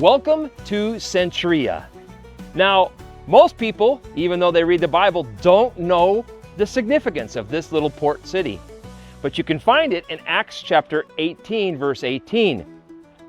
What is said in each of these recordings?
Welcome to Cenchrea. Now, most people, even though they read the Bible, don't know the significance of this little port city. But you can find it in Acts chapter 18, verse 18.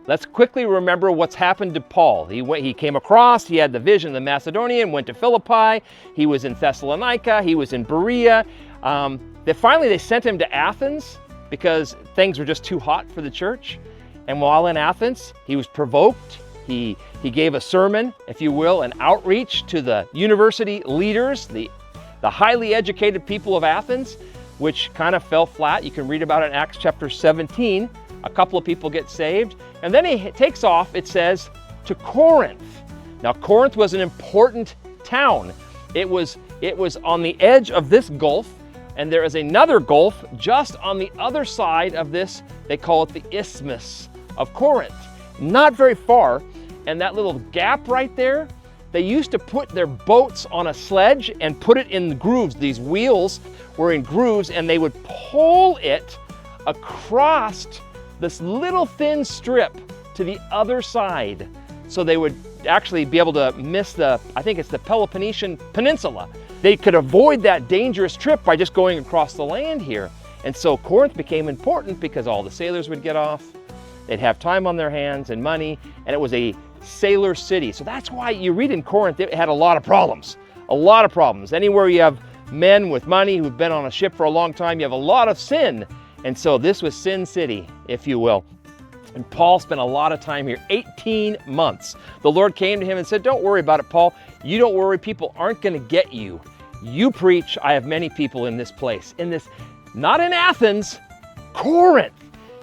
Let's quickly remember what's happened to Paul. He came across, he had the vision of the Macedonian, went to Philippi, he was in Thessalonica, he was in Berea. Finally they sent him to Athens because things were just too hot for the church. And while in Athens, he was provoked. He gave a sermon, if you will, an outreach to the university leaders, the highly educated people of Athens, which kind of fell flat. You can read about it in Acts chapter 17. A couple of people get saved. And then he takes off, it says, to Corinth. Now, Corinth was an important town. It was on the edge of this gulf, and there is another gulf just on the other side of this. They call it the Isthmus of Corinth. Not very far. And that little gap right there, they used to put their boats on a sledge and put it in the grooves. These wheels were in grooves, and they would pull it across this little thin strip to the other side. So they would actually be able to miss I think it's the Peloponnesian Peninsula. They could avoid that dangerous trip by just going across the land here. And so Corinth became important because all the sailors would get off. They'd have time on their hands and money, and it was a sailor city. So that's why you read in Corinth, it had a lot of problems. A lot of problems. Anywhere you have men with money who've been on a ship for a long time, you have a lot of sin. And so this was Sin City, if you will. And Paul spent a lot of time here, 18 months. The Lord came to him and said, don't worry about it, Paul. You don't worry, people aren't going to get you. You preach, I have many people in this place. Not in Athens, Corinth.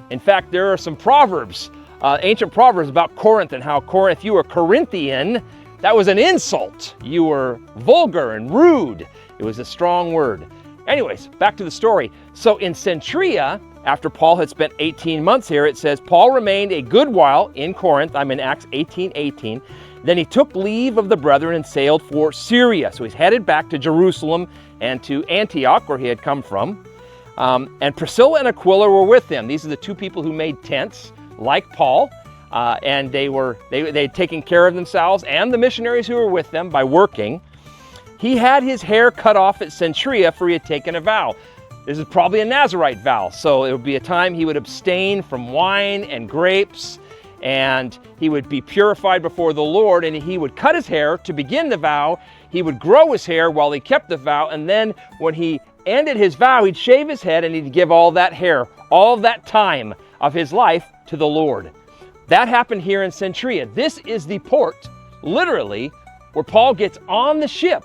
In fact, there are some proverbs, ancient proverbs about Corinth and how Corinth, you were Corinthian, that was an insult. You were vulgar and rude. It was a strong word. Anyways, back to the story. So in Cenchrea, after Paul had spent 18 months here, it says, Paul remained a good while in Corinth. I'm in Acts 18:18. Then he took leave of the brethren and sailed for Syria. So he's headed back to Jerusalem and to Antioch, where he had come from. And Priscilla and Aquila were with him. These are the two people who made tents, like Paul. And they'd taken care of themselves and the missionaries who were with them by working. He had his hair cut off at Cenchrea, for he had taken a vow. This is probably a Nazirite vow. So it would be a time he would abstain from wine and grapes, and he would be purified before the Lord, and he would cut his hair to begin the vow. He would grow his hair while he kept the vow, and then when he ended his vow, he'd shave his head and he'd give all that hair, all that time of his life to the Lord. That happened here in Cenchrea. This is the port, literally, where Paul gets on the ship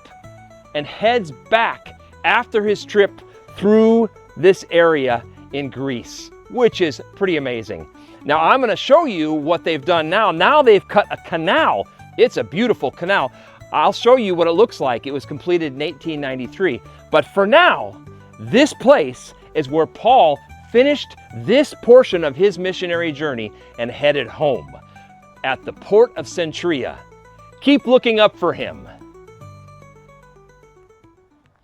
and heads back after his trip through this area in Greece, which is pretty amazing. Now I'm going to show you what they've done now. Now they've cut a canal. It's a beautiful canal. I'll show you what it looks like. It was completed in 1893. But for now, this place is where Paul finished this portion of his missionary journey and headed home at the port of Cenchrea. Keep looking up for him.